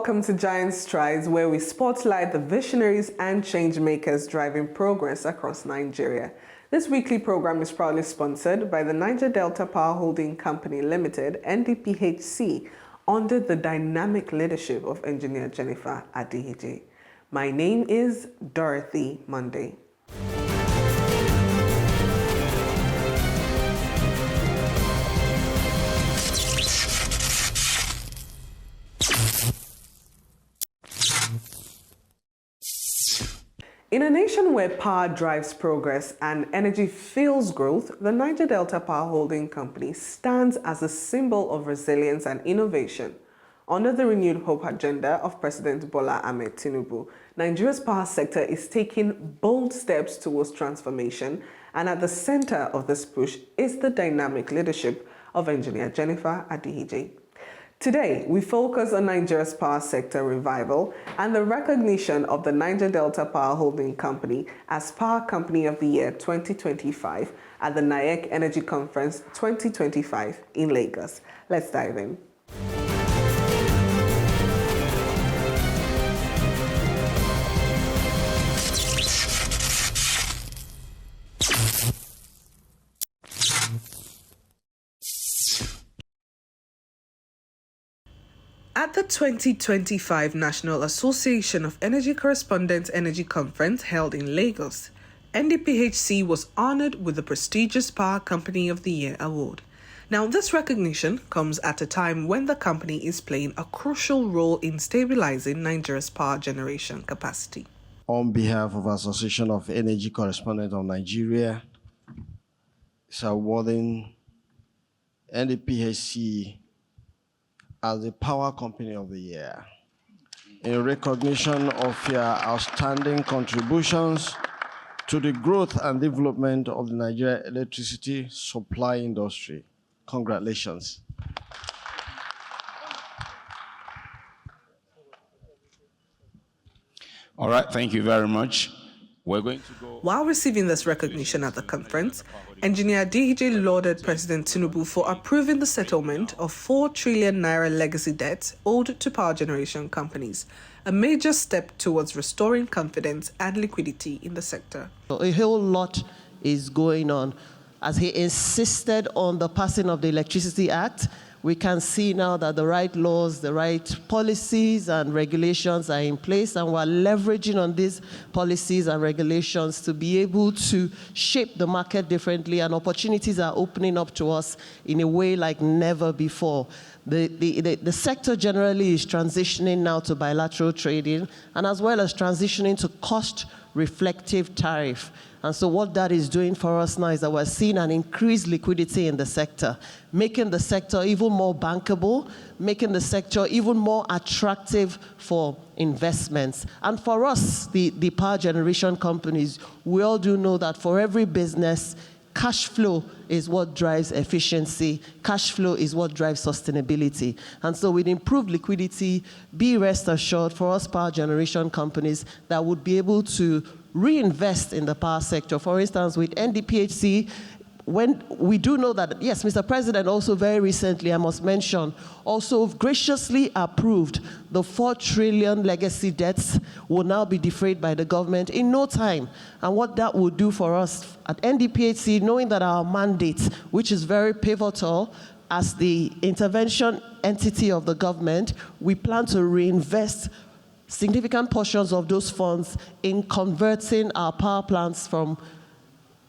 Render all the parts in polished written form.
welcome to Giant Strides, where we spotlight the visionaries and change makers driving progress across Nigeria. This weekly program is proudly sponsored by the Niger Delta Power Holding Company Limited, NDPHC, under the dynamic leadership of Engineer Jennifer Adihije. My name is Dorothy Monday. In a nation where power drives progress and energy fuels growth, the Niger Delta Power Holding Company stands as a symbol of resilience and innovation. Under the renewed hope agenda of President Bola Ahmed Tinubu, Nigeria's power sector is taking bold steps towards transformation, and at the center of this push is the dynamic leadership of Engineer Jennifer Adihije. Today, we focus on Nigeria's power sector revival and the recognition of the Niger Delta Power Holding Company as Power Company of the Year 2025 at the NAEC Energy Conference 2025 in Lagos. Let's dive in. At the 2025 National Association of Energy Correspondents Energy Conference held in Lagos, NDPHC was honored with the prestigious Power Company of the Year award. Now, this recognition comes at a time when the company is playing a crucial role in stabilizing Nigeria's power generation capacity. On behalf of Association of Energy Correspondents of Nigeria, is awarding NDPHC as the Power Company of the Year in recognition of your outstanding contributions to the growth and development of the Nigeria electricity supply industry. Congratulations. All right, thank you very much. We're going to go. While receiving this recognition at the conference, Engineer Adihije lauded President Tinubu for approving the settlement of 4 trillion naira legacy debt owed to power generation companies, a major step towards restoring confidence and liquidity in the sector. A whole lot is going on. As he insisted on the passing of the Electricity Act, we can see now that the right laws, the right policies and regulations are in place, and we're leveraging on these policies and regulations to be able to shape the market differently, and opportunities are opening up to us in a way like never before. The sector generally is transitioning now to bilateral trading, and as well as transitioning to cost-reflective tariff. And so what that is doing for us now is that we're seeing an increased liquidity in the sector, making the sector even more bankable, making the sector even more attractive for investments. And for us, the power generation companies, we all do know that for every business, cash flow is what drives efficiency. Cash flow is what drives sustainability. And so with improved liquidity, be rest assured for us power generation companies that would be able to reinvest in the power sector. For instance, with NDPHC, when we do know that, yes, Mr. President also very recently, I must mention, also graciously approved the 4 trillion legacy debts will now be defrayed by the government in no time. And what that will do for us at NDPHC, knowing that our mandate, which is very pivotal as the intervention entity of the government, we plan to reinvest significant portions of those funds in converting our power plants from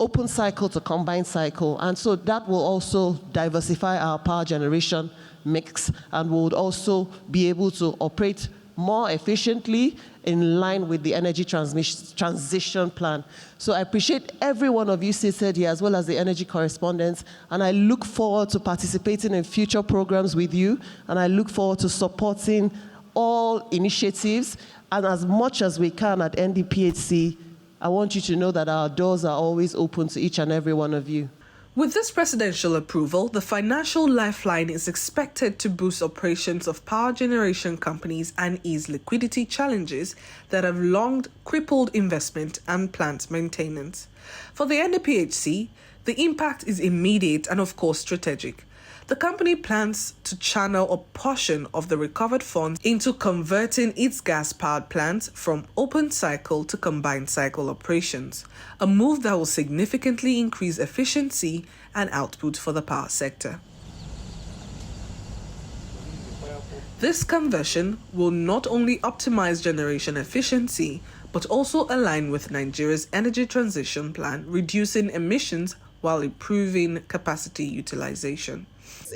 open cycle to combined cycle. And so that will also diversify our power generation mix, and will also be able to operate more efficiently in line with the energy transition plan. So I appreciate every one of you seated here, as well as the energy correspondents, and I look forward to participating in future programs with you, and I look forward to supporting all initiatives, and as much as we can at NDPHC, I want you to know that our doors are always open to each and every one of you. With this presidential approval, the financial lifeline is expected to boost operations of power generation companies and ease liquidity challenges that have long crippled investment and plant maintenance. For the NDPHC, the impact is immediate and, of course, strategic. The company plans to channel a portion of the recovered funds into converting its gas-powered plants from open cycle to combined cycle operations, a move that will significantly increase efficiency and output for the power sector. This conversion will not only optimize generation efficiency, but also align with Nigeria's energy transition plan, reducing emissions while improving capacity utilization.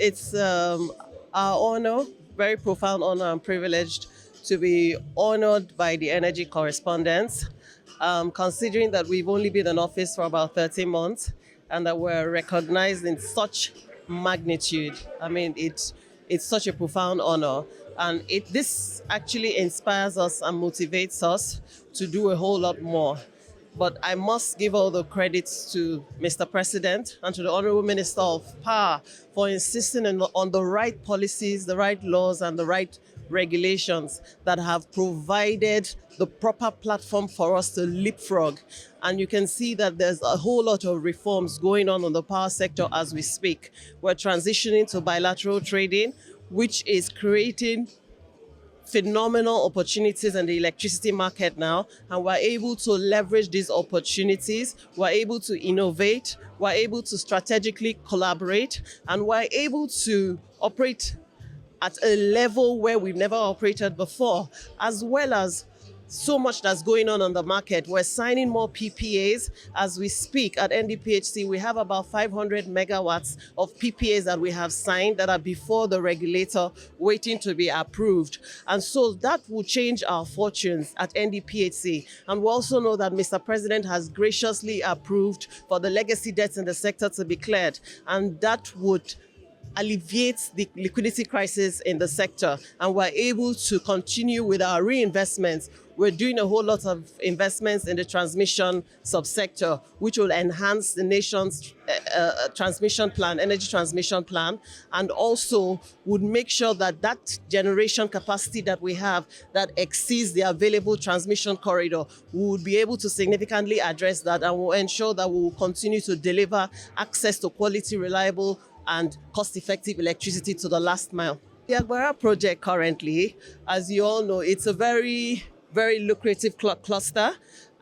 It's our honor, very profound honor and privileged to be honored by the energy correspondents, considering that we've only been in office for about 13 months and that we're recognized in such magnitude. I mean, it's such a profound honor. And this actually inspires us and motivates us to do a whole lot more. But I must give all the credits to Mr. President and to the Honorable Minister of Power for insisting on the right policies, the right laws, and the right regulations that have provided the proper platform for us to leapfrog. And you can see that there's a whole lot of reforms going on in the power sector as we speak. We're transitioning to bilateral trading, which is creating phenomenal opportunities in the electricity market now, and we're able to leverage these opportunities, we're able to innovate, we're able to strategically collaborate, and we're able to operate at a level where we've never operated before, as well as so much that's going on the market. We're signing more PPAs as we speak. At NDPHC, we have about 500 megawatts of PPAs that we have signed that are before the regulator, waiting to be approved. And so that will change our fortunes at NDPHC. And we also know that Mr. President has graciously approved for the legacy debts in the sector to be cleared. And that would alleviates the liquidity crisis in the sector, and we're able to continue with our reinvestments. We're doing a whole lot of investments in the transmission subsector, which will enhance the nation's transmission plan, energy transmission plan, and also would make sure that that generation capacity that we have that exceeds the available transmission corridor, we would be able to significantly address that, and will ensure that we will continue to deliver access to quality, reliable, and cost-effective electricity to the last mile. The Agbara project currently, as you all know, it's a very, very lucrative cluster.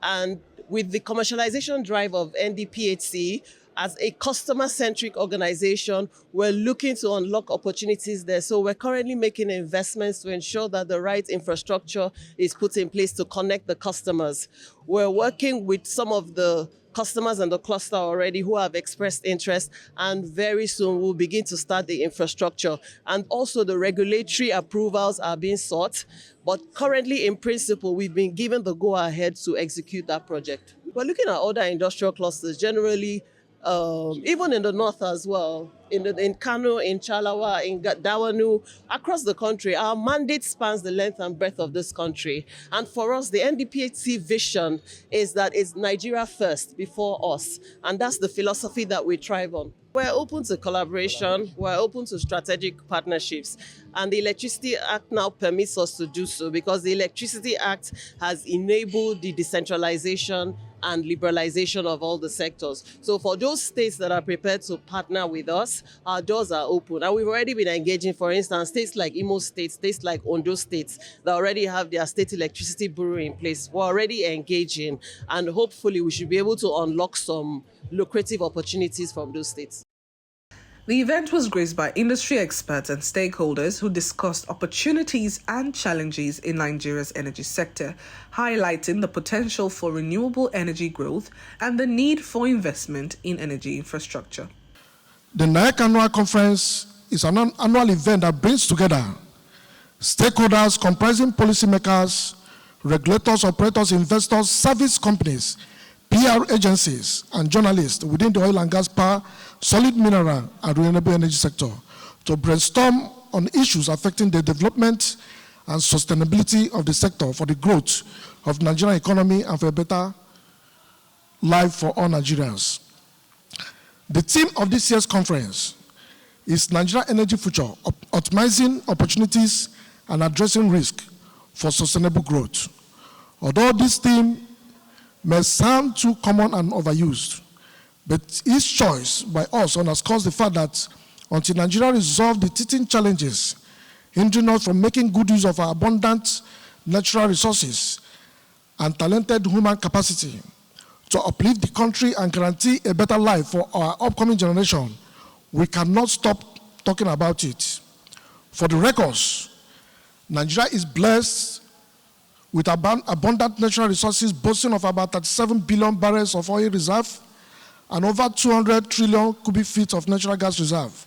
And with the commercialization drive of NDPHC, as a customer-centric organization, we're looking to unlock opportunities there. So we're currently making investments to ensure that the right infrastructure is put in place to connect the customers. We're working with some of the customers in the cluster already who have expressed interest, and very soon we'll begin to start the infrastructure. And also the regulatory approvals are being sought, but currently in principle, we've been given the go-ahead to execute that project. We're looking at other industrial clusters generally, even in the north as well, in Kano, in Chalawa, in Dawanu, across the country. Our mandate spans the length and breadth of this country. And for us, the NDPHC vision is that it's Nigeria first before us. And that's the philosophy that we thrive on. We're open to collaboration, we're open to strategic partnerships, and the Electricity Act now permits us to do so because the Electricity Act has enabled the decentralization and liberalization of all the sectors. So for those states that are prepared to partner with us, our doors are open. And we've already been engaging, for instance, states like Imo State, states like Ondo State that already have their state electricity bureau in place. We're already engaging, and hopefully we should be able to unlock some lucrative opportunities from those states. The event was graced by industry experts and stakeholders who discussed opportunities and challenges in Nigeria's energy sector, highlighting the potential for renewable energy growth and the need for investment in energy infrastructure. The NAEC Annual Conference is an annual event that brings together stakeholders comprising policymakers, regulators, operators, investors, service companies, PR agencies, and journalists within the oil and gas, power, solid mineral, and renewable energy sector to brainstorm on issues affecting the development and sustainability of the sector for the growth of the Nigerian economy and for a better life for all Nigerians. The theme of this year's conference is Nigeria Energy Future, optimizing opportunities and addressing risk for sustainable growth. Although this theme may sound too common and overused, but its choice by us underscores the fact that until Nigeria resolves the teething challenges hindering us from making good use of our abundant natural resources and talented human capacity to uplift the country and guarantee a better life for our upcoming generation, we cannot stop talking about it. For the records, Nigeria is blessed with abundant natural resources boasting of about 37 billion barrels of oil reserve and over 200 trillion cubic feet of natural gas reserve.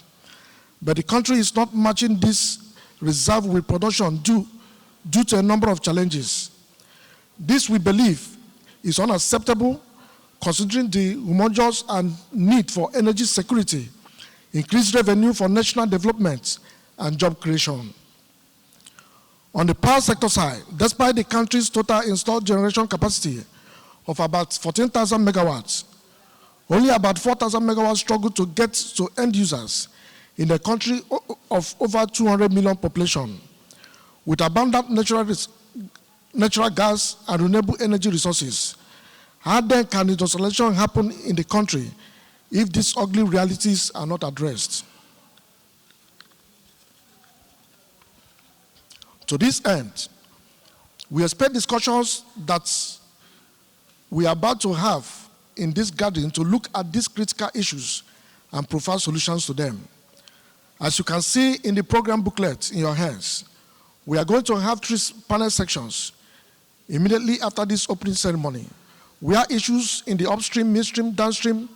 But the country is not matching this reserve with production due to a number of challenges. This, we believe, is unacceptable considering the humongous and need for energy security, increased revenue for national development, and job creation. On the power sector side, despite the country's total installed generation capacity of about 14,000 megawatts, only about 4,000 megawatts struggle to get to end users in a country of over 200 million population. With abundant natural gas and renewable energy resources, how then can industrialization happen in the country if these ugly realities are not addressed? To this end, we expect discussions that we are about to have in this gathering to look at these critical issues and provide solutions to them. As you can see in the program booklet in your hands, we are going to have 3 panel sections immediately after this opening ceremony, where issues in the upstream, midstream, downstream,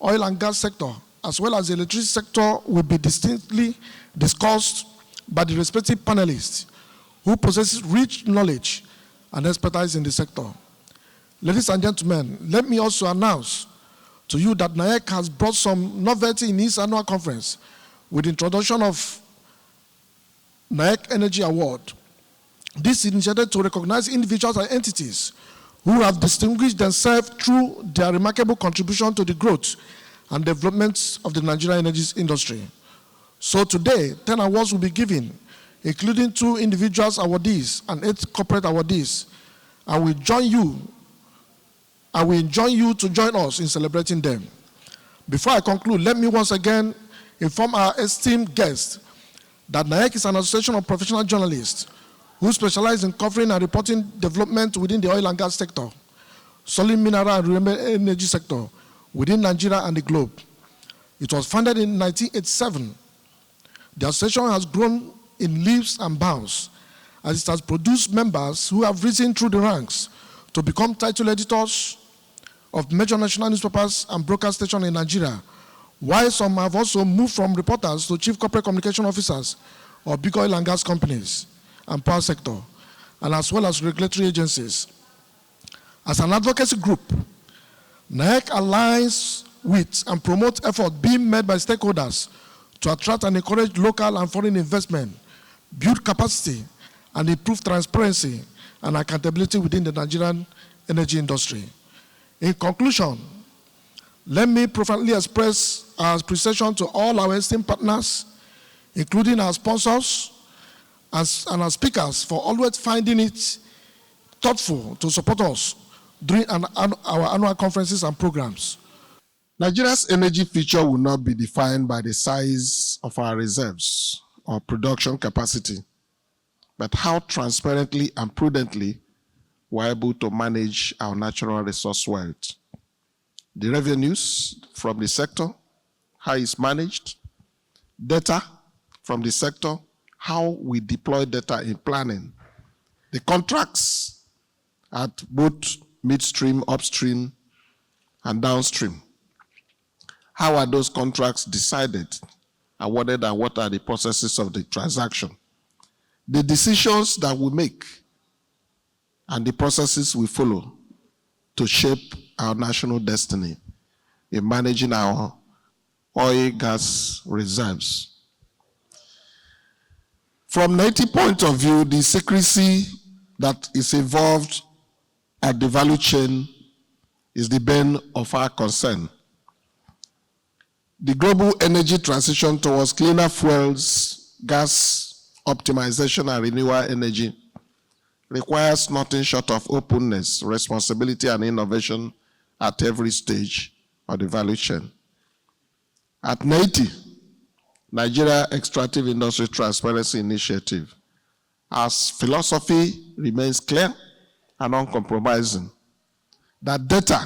oil and gas sector, as well as the electricity sector, will be distinctly discussed by the respective panelists who possess rich knowledge and expertise in the sector. Ladies and gentlemen, let me also announce to you that NAEC has brought some novelty in its annual conference with the introduction of NAEC Energy Award. This is initiated to recognize individuals and entities who have distinguished themselves through their remarkable contribution to the growth and development of the Nigerian energy industry. So today, 10 awards will be given, including 2 individuals awardees and 8 corporate awardees. And we join you to join us in celebrating them. Before I conclude, let me once again inform our esteemed guests that NAEC is an association of professional journalists who specialize in covering and reporting development within the oil and gas sector, solid mineral and renewable energy sector within Nigeria and the globe. It was founded in 1987. The association has grown in leaps and bounds as it has produced members who have risen through the ranks to become title editors of major national newspapers and broadcast stations in Nigeria, while some have also moved from reporters to chief corporate communication officers of big oil and gas companies and power sector, and as well as regulatory agencies. As an advocacy group, NAEC aligns with and promotes efforts being made by stakeholders to attract and encourage local and foreign investment, build capacity, and improve transparency and accountability within the Nigerian energy industry. In conclusion, let me profoundly express our appreciation to all our esteemed partners, including our sponsors and our speakers, for always finding it thoughtful to support us during our annual conferences and programs. Nigeria's energy future will not be defined by the size of our reserves or production capacity, but how transparently and prudently we're able to manage our natural resource wealth. The revenues from the sector, how it's managed, data from the sector, how we deploy data in planning, the contracts at both midstream, upstream, and downstream. How are those contracts decided, awarded, and what are the processes of the transaction? The decisions that we make and the processes we follow to shape our national destiny in managing our oil gas reserves. From NAEC point of view, the secrecy that is involved at the value chain is the bane of our concern. The global energy transition towards cleaner fuels, gas optimization, and renewable energy requires nothing short of openness, responsibility, and innovation at every stage of the value chain. At NAEC, Nigeria Extractive Industry Transparency Initiative. Our philosophy remains clear and uncompromising, that data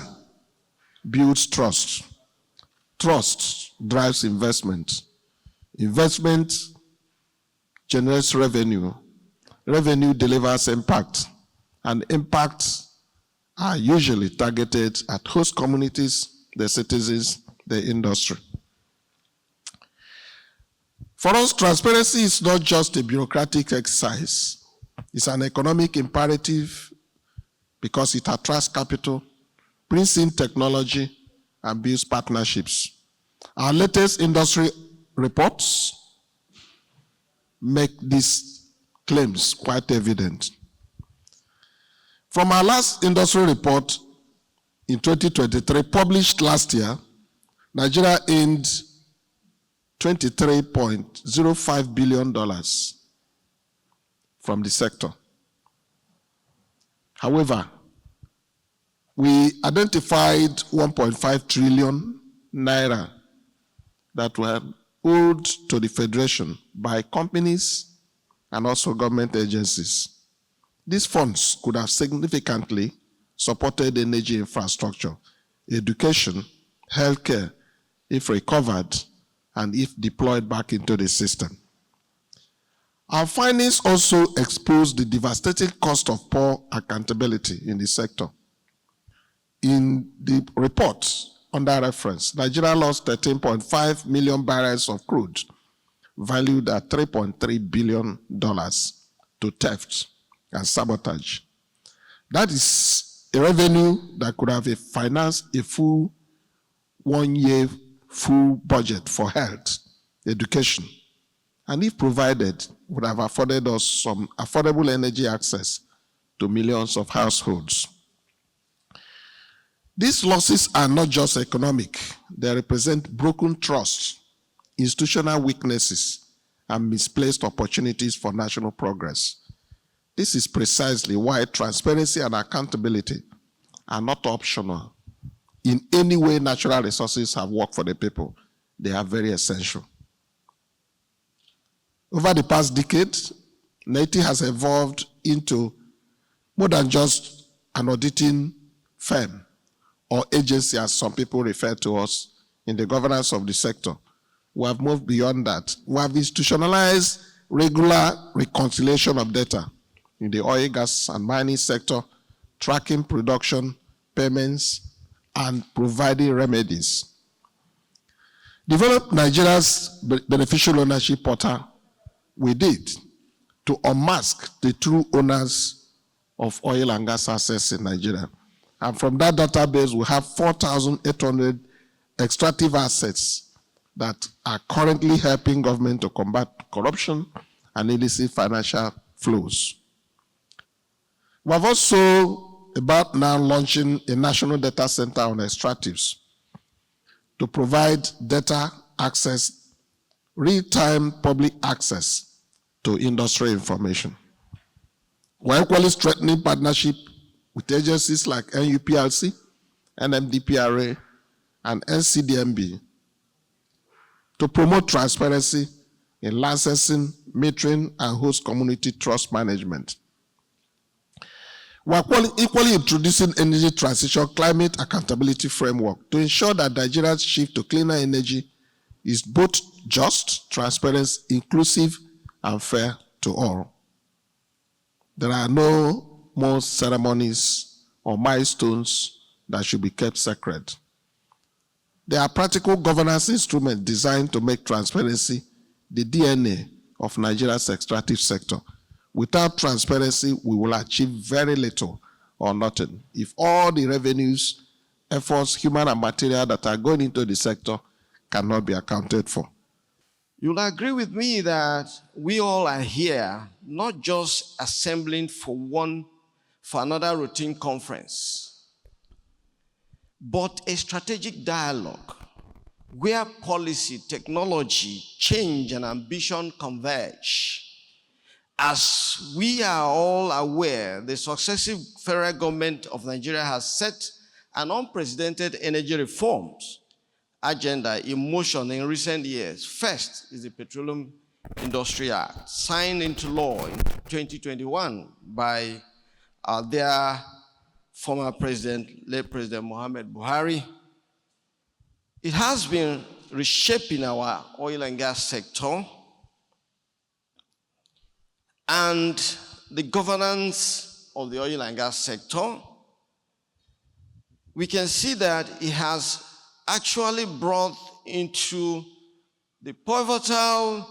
builds trust. Trust drives investment. Investment generates revenue. Revenue delivers impact, and impacts are usually targeted at host communities, the citizens, the industry. For us, transparency is not just a bureaucratic exercise. It's an economic imperative because it attracts capital, brings in technology, and builds partnerships. Our latest industry reports make these claims quite evident. From our last industry report in 2023, published last year, Nigeria earned $23.05 billion from the sector. However, we identified 1.5 trillion naira that were owed to the Federation by companies and also government agencies. These funds could have significantly supported energy infrastructure, education, healthcare, if recovered and if deployed back into the system. Our findings also expose the devastating cost of poor accountability in the sector. In the report under reference, Nigeria lost 13.5 million barrels of crude, valued at $3.3 billion to theft and sabotage. That is a revenue that could have financed a full 1 year full budget for health, education, and if provided, would have afforded us some affordable energy access to millions of households. These losses are not just economic, they represent broken trust, institutional weaknesses, and misplaced opportunities for national progress. This is precisely why transparency and accountability are not optional. In any way natural resources have worked for the people, they are very essential. Over the past decade, NAEC has evolved into more than just an auditing firm or agency, as some people refer to us in the governance of the sector. We have moved beyond that. We have institutionalized regular reconciliation of data in the oil, gas, and mining sector, tracking production, payments, and providing remedies. Developed Nigeria's beneficial ownership portal, we did, to unmask the true owners of oil and gas assets in Nigeria. And from that database, we have 4,800 extractive assets that are currently helping government to combat corruption and illicit financial flows. We have also about now launching a national data center on extractives to provide data access, real-time public access to industry information. We're equally strengthening partnership with agencies like NUPLC, NMDPRA, and NCDMB to promote transparency in licensing, metering, and host community trust management. We are equally introducing energy transition climate accountability framework to ensure that Nigeria's shift to cleaner energy is both just, transparent, inclusive, and fair to all. There are no more ceremonies or milestones that should be kept sacred. They are practical governance instruments designed to make transparency the DNA of Nigeria's extractive sector. Without transparency, we will achieve very little or nothing. If all the revenues, efforts, human and material that are going into the sector cannot be accounted for. You'll agree with me that we all are here, not just assembling for another routine conference, but a strategic dialogue where policy, technology, change, and ambition converge. As we are all aware, the successive federal government of Nigeria has set an unprecedented energy reforms agenda in motion in recent years. First is the Petroleum Industry Act, signed into law in 2021 by their former president, late President Mohamed Buhari. It has been reshaping our oil and gas sector and the governance of the oil and gas sector. We can see that it has actually brought into the pivotal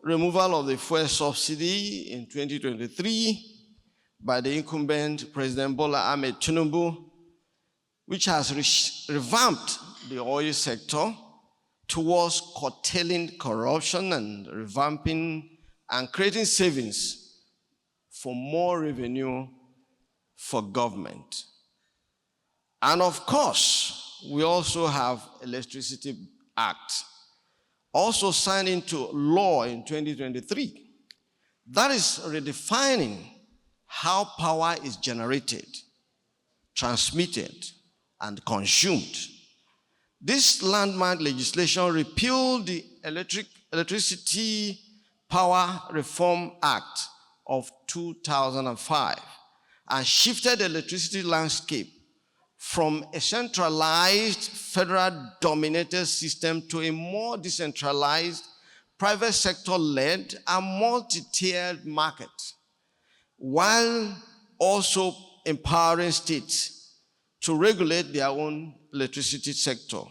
removal of the fuel subsidy in 2023 by the incumbent President Bola Ahmed Tinubu, which has revamped the oil sector towards curtailing corruption and revamping and creating savings for more revenue for government. And of course, we also have Electricity Act, also signed into law in 2023. That is redefining how power is generated, transmitted, and consumed. This landmark legislation repealed the Electricity Power Reform Act of 2005 and shifted the electricity landscape from a centralized, federal-dominated system to a more decentralized, private sector-led and multi-tiered market, while also empowering states to regulate their own electricity sector.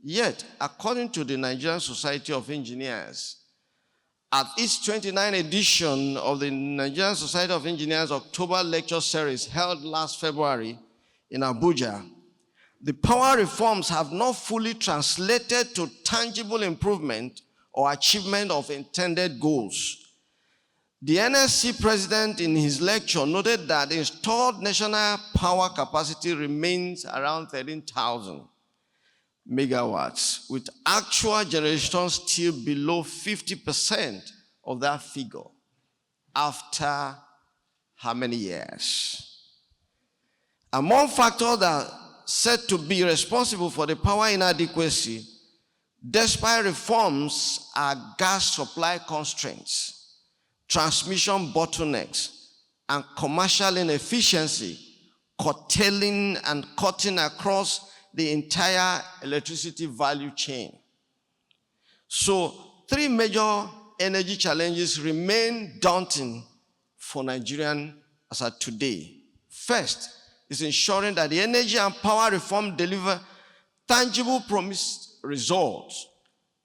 Yet, according to the Nigerian Society of Engineers, at its 29th edition of the Nigerian Society of Engineers October Lecture Series held last February in Abuja, the power reforms have not fully translated to tangible improvement or achievement of intended goals. The NSC president in his lecture noted that installed national power capacity remains around 13,000 megawatts, with actual generation still below 50% of that figure after how many years? Among factors that are said to be responsible for the power inadequacy, despite reforms, are gas supply constraints, transmission bottlenecks, and commercial inefficiency, curtailing and cutting across the entire electricity value chain. So, three major energy challenges remain daunting for Nigerians as of today. First is ensuring that the energy and power reform deliver tangible promised results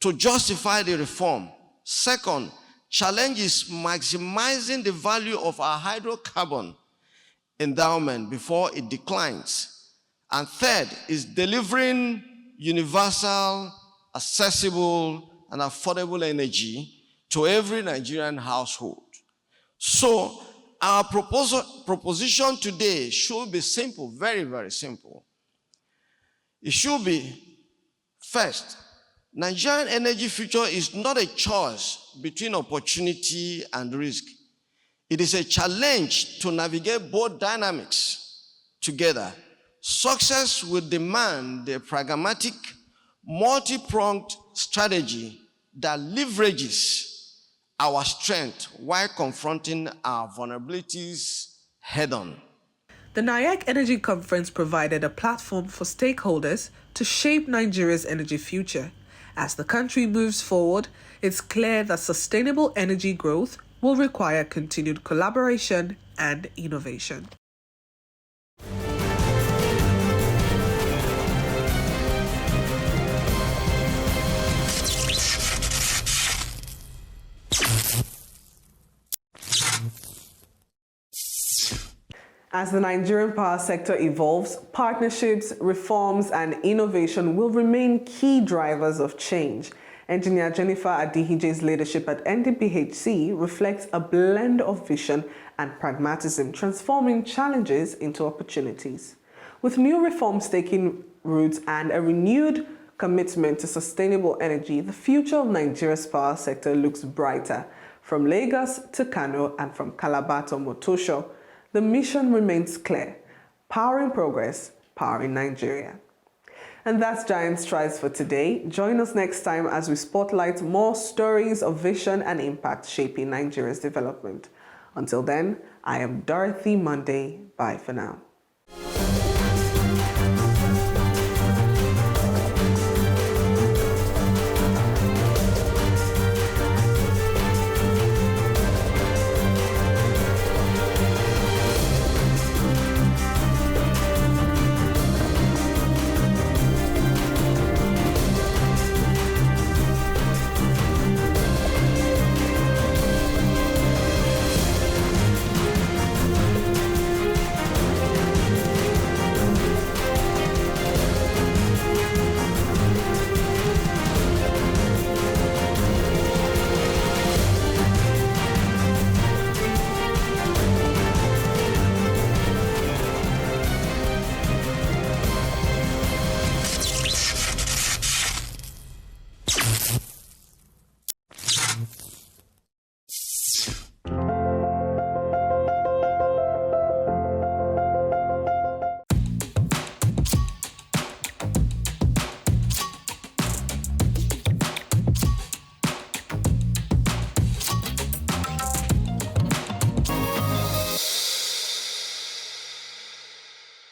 to justify the reform. Second, challenge is maximizing the value of our hydrocarbon endowment before it declines. And third is delivering universal, accessible, and affordable energy to every Nigerian household. So our proposition today should be simple, very, very simple. It should be, first, Nigerian energy future is not a choice between opportunity and risk. It is a challenge to navigate both dynamics together. Success will demand a pragmatic, multi-pronged strategy that leverages our strength while confronting our vulnerabilities head-on. The NAEC Energy Conference provided a platform for stakeholders to shape Nigeria's energy future. As the country moves forward, it's clear that sustainable energy growth will require continued collaboration and innovation. As the Nigerian power sector evolves, partnerships, reforms, and innovation will remain key drivers of change. Engineer Jennifer Adihije's leadership at NDPHC reflects a blend of vision and pragmatism, transforming challenges into opportunities. With new reforms taking root and a renewed commitment to sustainable energy, the future of Nigeria's power sector looks brighter. From Lagos to Kano and from Calabar to Motosho, the mission remains clear: powering progress, powering Nigeria. And that's Giant Strides for today. Join us next time as we spotlight more stories of vision and impact shaping Nigeria's development. Until then, I am Dorothy Monday. Bye for now.